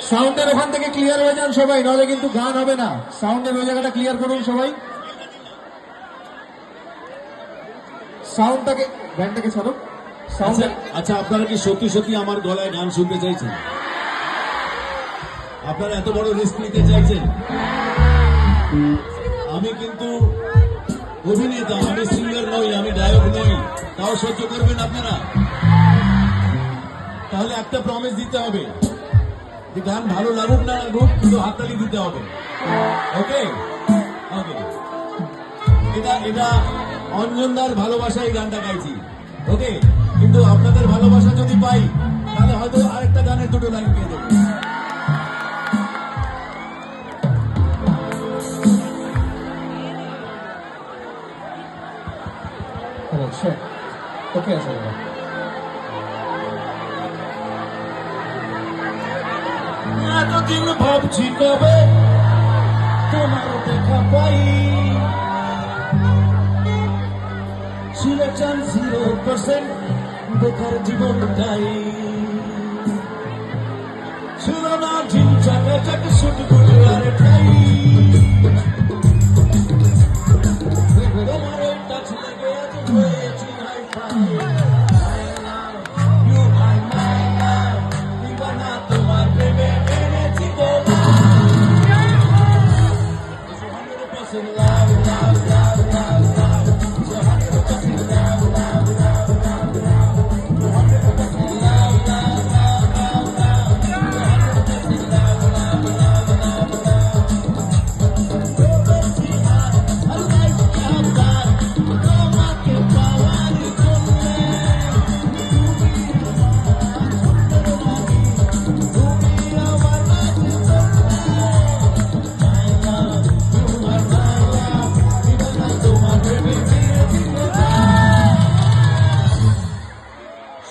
সাউন্ডের ওখান থেকে ক্লিয়ার হয়ে যান সবাই, নাহলে কিন্তু গান হবে না। সাউন্ডের ওই জায়গাটা ক্লিয়ার করুন সবাই। সাউন্ডটাকে, ব্যান্ডটাকে ছাড়ো। আচ্ছা, আপনারা কি সত্যি সত্যি আমার গলায় গান শুনতে চাইছেন? আপনারা এত বড় রিস্ক নিতে চাইছেন? আমি কিন্তু অভিনেতা, আমি সিঙ্গার নই, আমি গায়ক নই, তাও সহ্য করবেন আপনারা? তাহলে একটা প্রমিস দিতে হবে যে গান ভালো লাগুক না লাগুক, কিন্তু হাততালি দিতে হবে। ওকে ওকে, এটা অঞ্জনদার ভালোবাসা এই গানটা গাইছি। ওকে, কিন্তু আপনাদের ভালোবাসা যদি পাই তাহলে হয়তো আরেকটা গানের দুটো লাইন পেয়ে দেবো। ওকে, আসলে এতদিন ভাবছি কবে তোমার দেখা পাই, ছিল চান্স 0% বেকার জীবনটাই, ছিল না ঝিমচাকা চাক শুট বুট আর ঠাই, তোমার ওই টাচ লেগে আজ হয়েছি হাই ফাই। তোমার প্রেমে এনেছি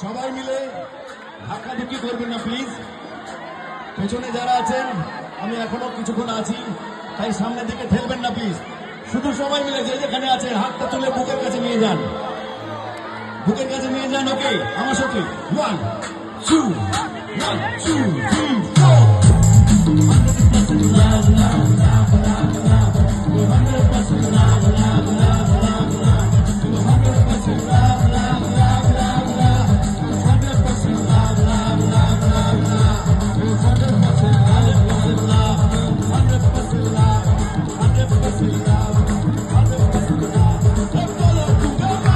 সবাই মিলে ধাক্কাধুক্কি করবেন না প্লিজ। পেছনে যারা আছেন, আমি এখনো কিছুক্ষণ আছি, তাই সামনের দিকে ঠেলবেন না প্লিজ। শুধু সবাই মিলে যে যেখানে আছেন হাতটা তুলে বুকের কাছে নিয়ে যান, বুকের কাছে নিয়ে যান। ওকে, আমার সাথে 1 2 1 2 3 4। 100% love, love, love, love, love. 100% love, love, love, love, love. 100% love, love, love, love, love. 100% love, love, love, love, love. 100% love, love, love. 100% love, 100% love, 100% love. Let's go, let's go, go,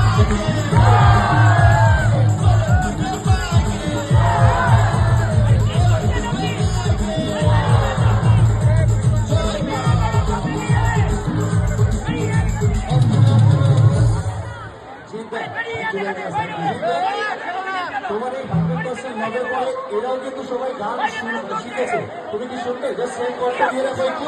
তোমার এই 100% লাভের পরে এরাও কিন্তু সবাই গান শিখেছে। তুমি কি শুনবে? জাস্ট সেই কলটা দিয়ে রাখো একটু।